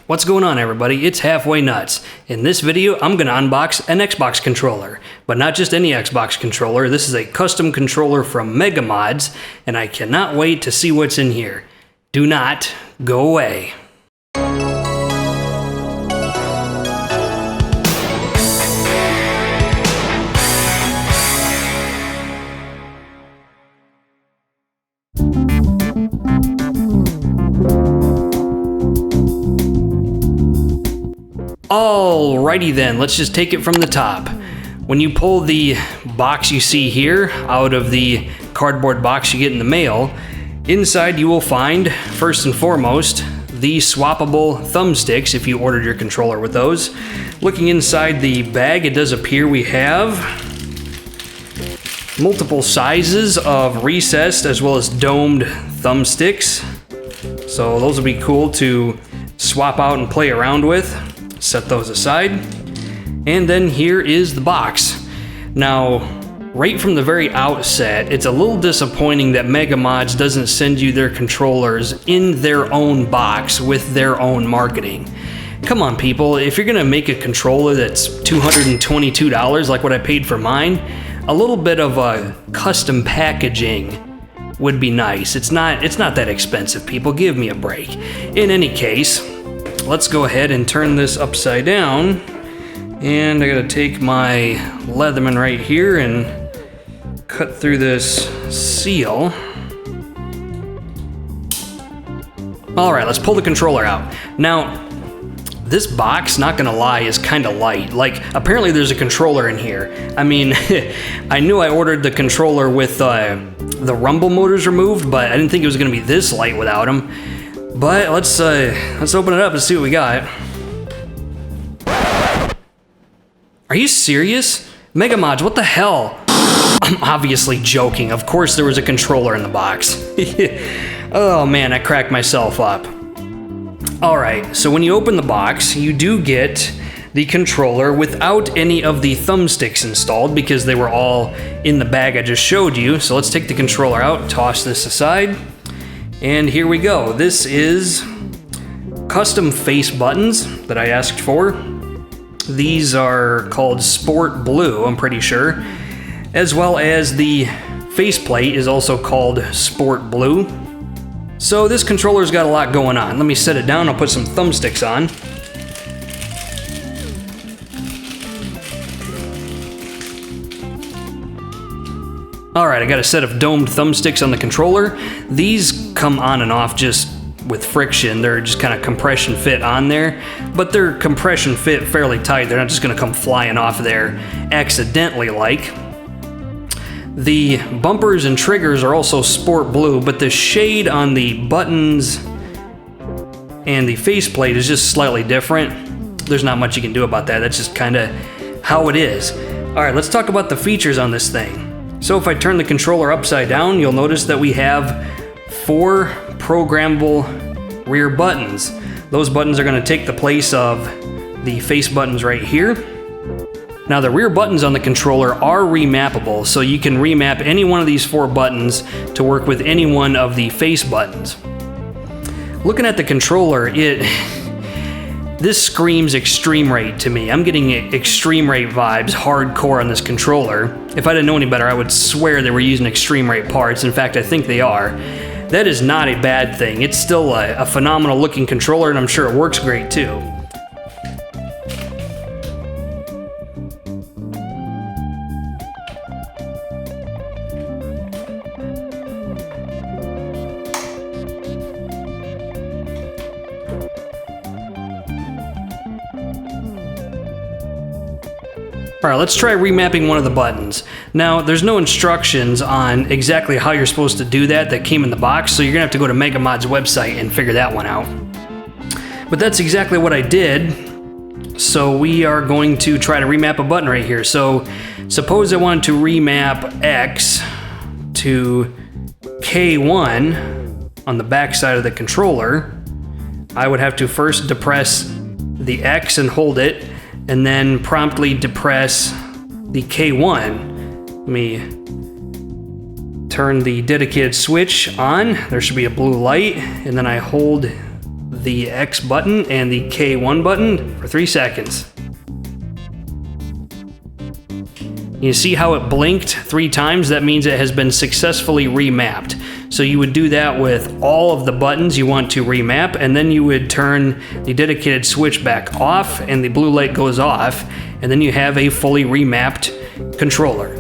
What's going on, everybody? It's Halfway Nuts. In this video, I'm going to unbox an Xbox controller. But not just any Xbox controller, this is a custom controller from Modz, and I cannot wait to see what's in here. Do not go away. Alrighty then, let's just take it from the top. When you pull the box you see here out of the cardboard box you get in the mail, inside you will find, first and foremost, the swappable thumbsticks if you ordered your controller with those. Looking inside the bag, it does appear we have multiple sizes of recessed as well as domed thumbsticks. So those will be cool to swap out and play around with. Set those aside. And then here is the box. Now, right from the very outset, it's a little disappointing that Modz doesn't send you their controllers in their own box with their own marketing. Come on, people, if you're gonna make a controller that's $222 like what I paid for mine, a little bit of a custom packaging would be nice. It's not that expensive, people, give me a break. In any case, let's go ahead and turn this upside down. And I gotta take my Leatherman right here and cut through this seal. All right, let's pull the controller out. Now, this box, not gonna lie, is kinda light. Like, apparently there's a controller in here. I mean, I knew I ordered the controller with the rumble motors removed, but I didn't think it was gonna be this light without them. But let's open it up and see what we got. Are you serious? Modz, what the hell? I'm obviously joking. Of course there was a controller in the box. Oh man, I cracked myself up. Alright, so when you open the box, you do get the controller without any of the thumbsticks installed because they were all in the bag I just showed you. So let's take the controller out, toss this aside. And here we go. This is custom face buttons that I asked for. These are called Sport Blue, I'm pretty sure. As well as the faceplate is also called Sport Blue. So this controller's got a lot going on. Let me set it down, I'll put some thumbsticks on. Alright, I got a set of domed thumbsticks on the controller. These come on and off just with friction. They're just kind of compression fit on there, but they're compression fit fairly tight. They're not just going to come flying off there accidentally like. The bumpers and triggers are also Sport Blue, but the shade on the buttons and the faceplate is just slightly different. There's not much you can do about that. That's just kind of how it is. Alright, let's talk about the features on this thing. So if I turn the controller upside down, you'll notice that we have 4 programmable rear buttons. Those buttons are going to take the place of the face buttons right here. Now the rear buttons on the controller are remappable, so you can remap any one of these 4 buttons to work with any one of the face buttons. Looking at the controller, this screams extreme rate to me. I'm getting extreme rate vibes hardcore on this controller. If I didn't know any better, I would swear they were using extreme rate parts. In fact, I think they are. That is not a bad thing. It's still a phenomenal looking controller, and I'm sure it works great too. Alright, let's try remapping one of the buttons. Now, there's no instructions on exactly how you're supposed to do that came in the box, so you're gonna have to go to Modz's website and figure that one out. But that's exactly what I did. So we are going to try to remap a button right here. So suppose I wanted to remap X to K1 on the back side of the controller. I would have to first depress the X and hold it, and then promptly depress the K1. Let me turn the dedicated switch on. There should be a blue light, and then I hold the X button and the K1 button for 3 seconds. You see how it blinked 3 times? That means it has been successfully remapped. So you would do that with all of the buttons you want to remap, and then you would turn the dedicated switch back off and the blue light goes off, and then you have a fully remapped controller.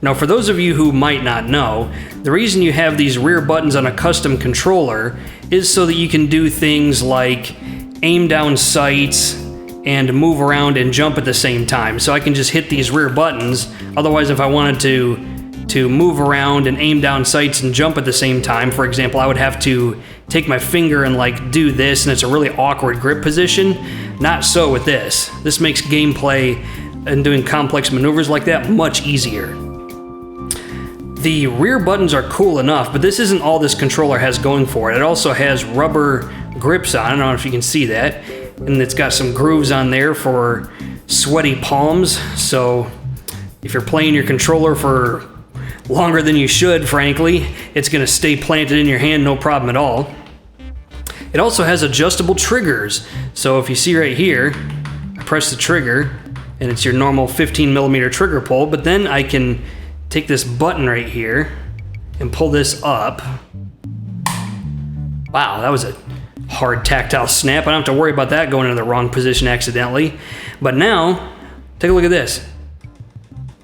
Now, for those of you who might not know, the reason you have these rear buttons on a custom controller is so that you can do things like aim down sights and move around and jump at the same time. So I can just hit these rear buttons. Otherwise, if I wanted to move around and aim down sights and jump at the same time, for example, I would have to take my finger and like do this, and it's a really awkward grip position. Not so with this. This makes gameplay and doing complex maneuvers like that much easier. The rear buttons are cool enough, but this isn't all this controller has going for it. It also has rubber grips on. I don't know if you can see that. And it's got some grooves on there for sweaty palms. So if you're playing your controller for longer than you should, frankly, it's going to stay planted in your hand, no problem at all. It also has adjustable triggers. So if you see right here, I press the trigger and it's your normal 15mm trigger pull, but then I can take this button right here and pull this up. Wow, that was a hard tactile snap. I don't have to worry about that going into the wrong position accidentally. But now, take a look at this.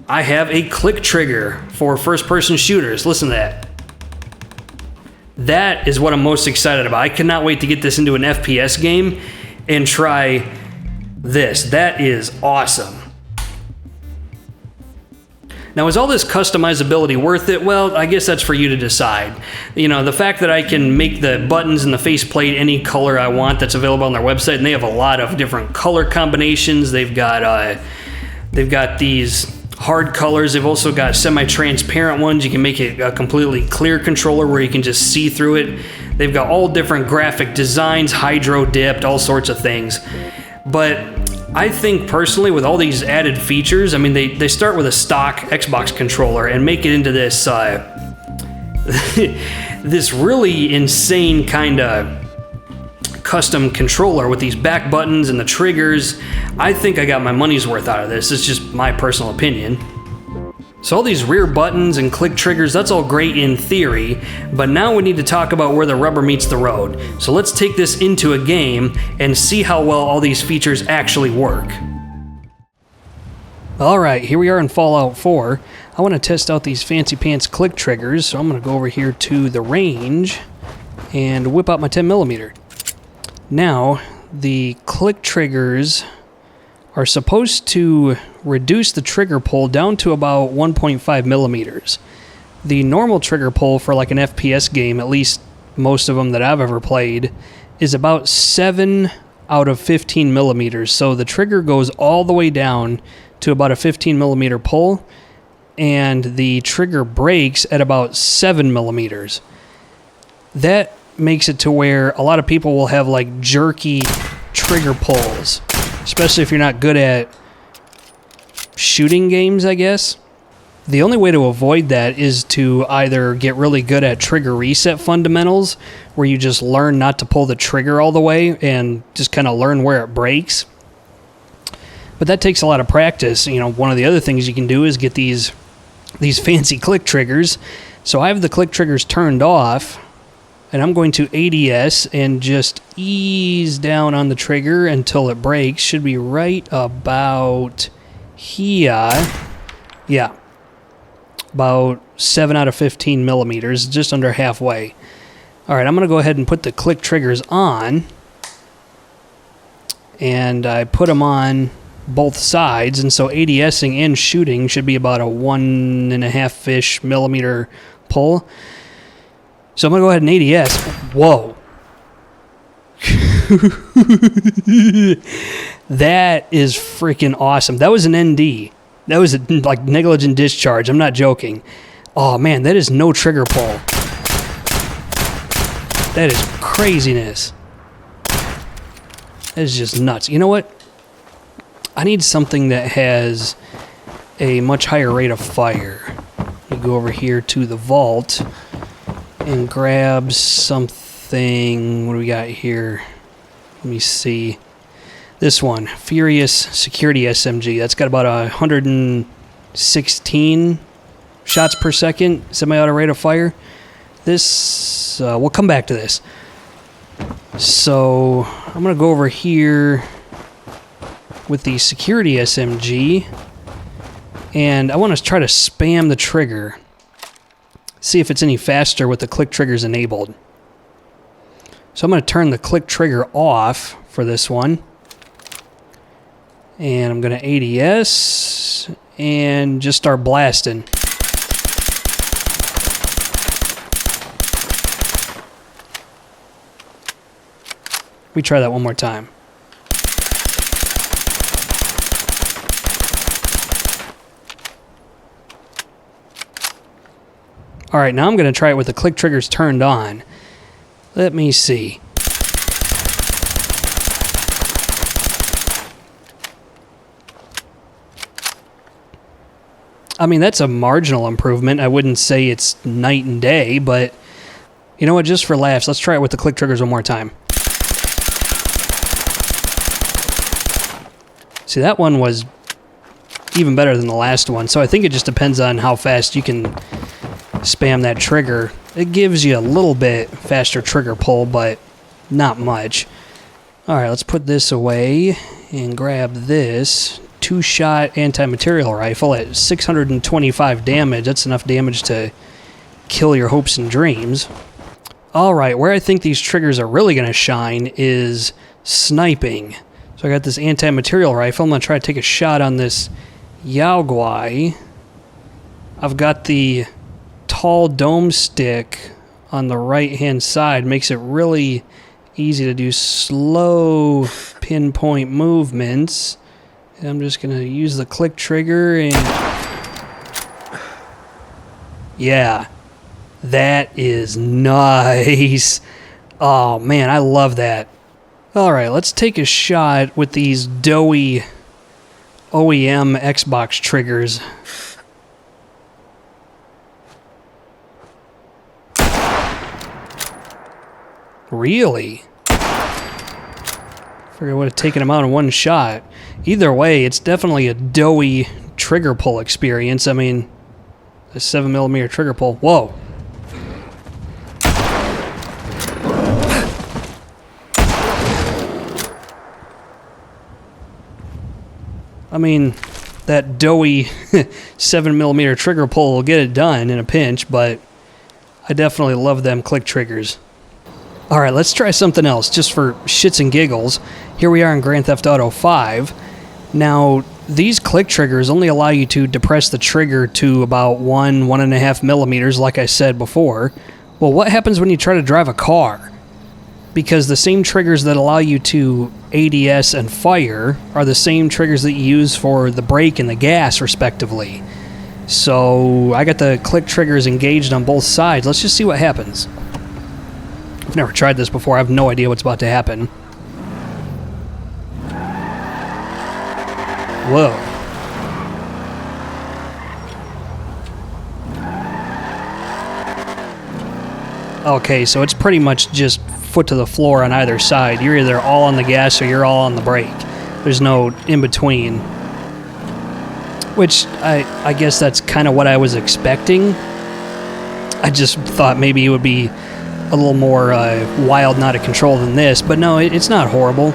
I have a click trigger for first-person shooters. Listen to that. That is what I'm most excited about. I cannot wait to get this into an FPS game and try this. That is awesome. Now, is all this customizability worth it? Well, I guess that's for you to decide. You know, the fact that I can make the buttons and the faceplate any color I want that's available on their website, and they have a lot of different color combinations. They've got these hard colors. They've also got semi-transparent ones. You can make it a completely clear controller where you can just see through it. They've got all different graphic designs, hydro dipped, all sorts of things. But I think personally, with all these added features, I mean, they start with a stock Xbox controller and make it into this this really insane kind of custom controller with these back buttons and the triggers. I think I got my money's worth out of this. It's just my personal opinion. So all these rear buttons and click triggers, that's all great in theory, but now we need to talk about where the rubber meets the road. So let's take this into a game and see how well all these features actually work. Alright, here we are in Fallout 4. I want to test out these fancy pants click triggers, so I'm going to go over here to the range and whip out my 10mm. Now, the click triggers are supposed to reduce the trigger pull down to about 1.5mm. The normal trigger pull for like an FPS game, at least most of them that I've ever played, is about 7 out of 15mm. So the trigger goes all the way down to about a 15mm pull, and the trigger breaks at about 7mm. That makes it to where a lot of people will have like jerky trigger pulls, especially if you're not good at shooting games, I guess. The only way to avoid that is to either get really good at trigger reset fundamentals, where you just learn not to pull the trigger all the way and just kind of learn where it breaks. But that takes a lot of practice. You know, one of the other things you can do is get these fancy click triggers. So I have the click triggers turned off, and I'm going to ADS and just ease down on the trigger until it breaks. Should be right about here. Yeah. About 7 out of 15mm, just under halfway. Alright, I'm going to go ahead and put the click triggers on. And I put them on both sides, and so ADSing and shooting should be about a 1.5-ish millimeter pull. So I'm going to go ahead and ADS. Whoa. That is freaking awesome. That was an ND. That was like negligent discharge. I'm not joking. Oh man, that is no trigger pull. That is craziness. That is just nuts. You know what? I need something that has a much higher rate of fire. You go over here to the vault and grab something. thing. What do we got here? Let me see. This one, Furious Security SMG. That's got about 116 shots per second, semi-auto rate of fire. This, we'll come back to this. So, I'm going to go over here with the Security SMG, and I want to try to spam the trigger. See if it's any faster with the click triggers enabled. So I'm going to turn the click trigger off for this one. And I'm going to ADS and just start blasting. We try that one more time. All right, now I'm going to try it with the click triggers turned on. Let me see. I mean, that's a marginal improvement. I wouldn't say it's night and day, but you know what? Just for laughs, let's try it with the click triggers one more time. See, that one was even better than the last one, so I think it just depends on how fast you can spam that trigger. It gives you a little bit faster trigger pull, but not much. Alright, let's put this away and grab this 2-shot anti-material rifle at 625 damage. That's enough damage to kill your hopes and dreams. Alright, where I think these triggers are really going to shine is sniping. So I got this anti-material rifle. I'm going to try to take a shot on this Yaoguai. I've got the tall dome stick on the right-hand side. Makes it really easy to do slow pinpoint movements. And I'm just going to use the click trigger and... yeah, that is nice. Oh, man, I love that. Alright, let's take a shot with these doughy OEM Xbox triggers. Really? Figured I would have taken them out in one shot. Either way, it's definitely a doughy trigger pull experience. I mean, a 7mm trigger pull. Whoa. I mean, that doughy 7mm trigger pull will get it done in a pinch, but I definitely love them click triggers. Alright, let's try something else, just for shits and giggles. Here we are in Grand Theft Auto 5. Now, these click triggers only allow you to depress the trigger to about 1.5 millimeters, like I said before. Well, what happens when you try to drive a car? Because the same triggers that allow you to ADS and fire are the same triggers that you use for the brake and the gas, respectively. So, I got the click triggers engaged on both sides. Let's just see what happens. I've never tried this before. I have no idea what's about to happen. Whoa. Okay, so it's pretty much just foot to the floor on either side. You're either all on the gas or you're all on the brake. There's no in-between. Which, I guess that's kind of what I was expecting. I just thought maybe it would be a little more wild and out of control than this, but no, it's not horrible.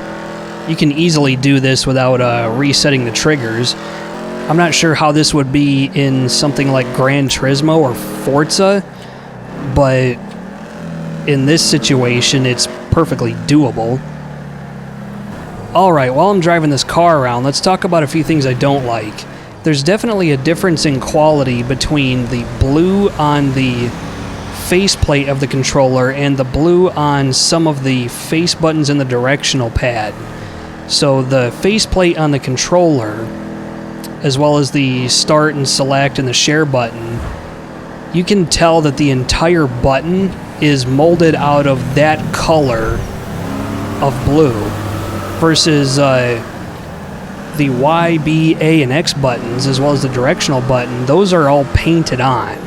You can easily do this without resetting the triggers. I'm not sure how this would be in something like Gran Turismo or Forza, but in this situation, it's perfectly doable. Alright, while I'm driving this car around, let's talk about a few things I don't like. There's definitely a difference in quality between the blue on the faceplate of the controller and the blue on some of the face buttons in the directional pad. So the faceplate on the controller, as well as the start and select and the share button, you can tell that the entire button is molded out of that color of blue versus the Y, B, A, and X buttons, as well as the directional button. Those are all painted on.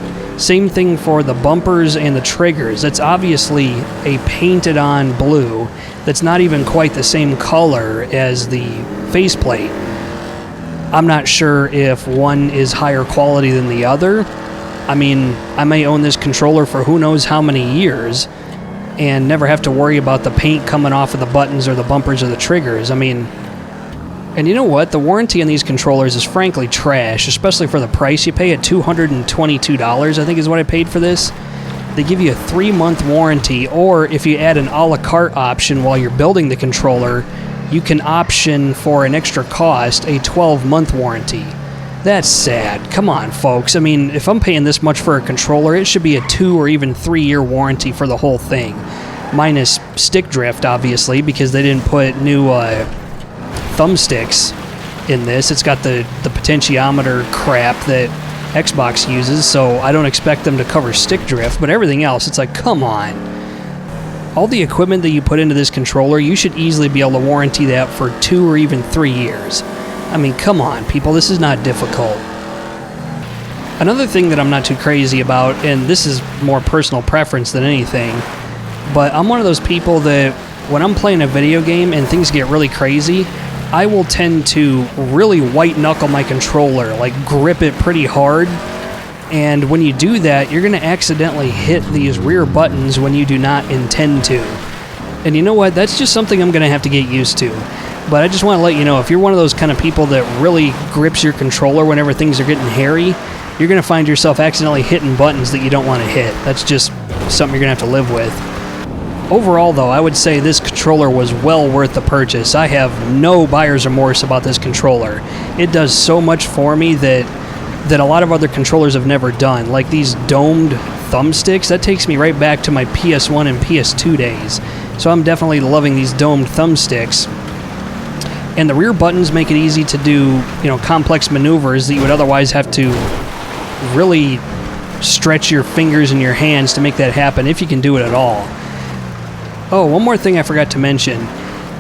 Same thing for the bumpers and the triggers. That's obviously a painted on blue that's not even quite the same color as the faceplate. I'm not sure if one is higher quality than the other. I mean, I may own this controller for who knows how many years and never have to worry about the paint coming off of the buttons or the bumpers or the triggers. I mean, and you know what? The warranty on these controllers is frankly trash, especially for the price you pay at $222, I think is what I paid for this. They give you a 3-month warranty, or if you add an a la carte option while you're building the controller, you can option for an extra cost a 12-month warranty. That's sad. Come on, folks. I mean, if I'm paying this much for a controller, it should be a 2 or even 3-year warranty for the whole thing. Minus stick drift, obviously, because they didn't put new thumbsticks in this. It's got the potentiometer crap that Xbox uses, so I don't expect them to cover stick drift, but everything else, it's like, come on. All the equipment that you put into this controller, you should easily be able to warranty that for 2 or even 3 years. I mean, come on, people, this is not difficult. Another thing that I'm not too crazy about, and this is more personal preference than anything, but I'm one of those people that when I'm playing a video game and things get really crazy, I will tend to really white-knuckle my controller, like grip it pretty hard. And when you do that, you're going to accidentally hit these rear buttons when you do not intend to. And you know what? That's just something I'm going to have to get used to. But I just want to let you know, if you're one of those kind of people that really grips your controller whenever things are getting hairy, you're going to find yourself accidentally hitting buttons that you don't want to hit. That's just something you're going to have to live with. Overall, though, I would say this controller was well worth the purchase. I have no buyer's remorse about this controller. It does so much for me that a lot of other controllers have never done. Like these domed thumbsticks, that takes me right back to my PS1 and PS2 days. So I'm definitely loving these domed thumbsticks. And the rear buttons make it easy to do, complex maneuvers that you would otherwise have to really stretch your fingers and your hands to make that happen, if you can do it at all. Oh, one more thing I forgot to mention.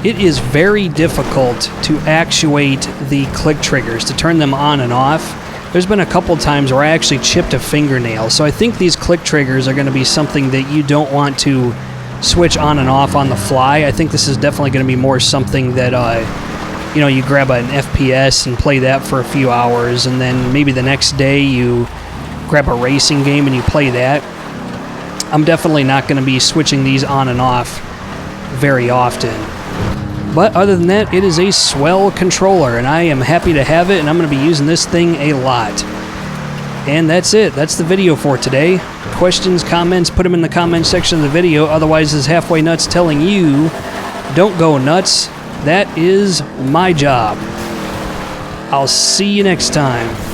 It is very difficult to actuate the click triggers, to turn them on and off. There's been a couple times where I actually chipped a fingernail, so I think these click triggers are going to be something that you don't want to switch on and off on the fly. I think this is definitely going to be more something that, you grab an FPS and play that for a few hours, and then maybe the next day you grab a racing game and you play that. I'm definitely not going to be switching these on and off very often. But other than that, it is a swell controller, and I am happy to have it, and I'm going to be using this thing a lot. And that's it. That's the video for today. Questions, comments, put them in the comment section of the video. Otherwise, is Halfway Nuts telling you, don't go nuts. That is my job. I'll see you next time.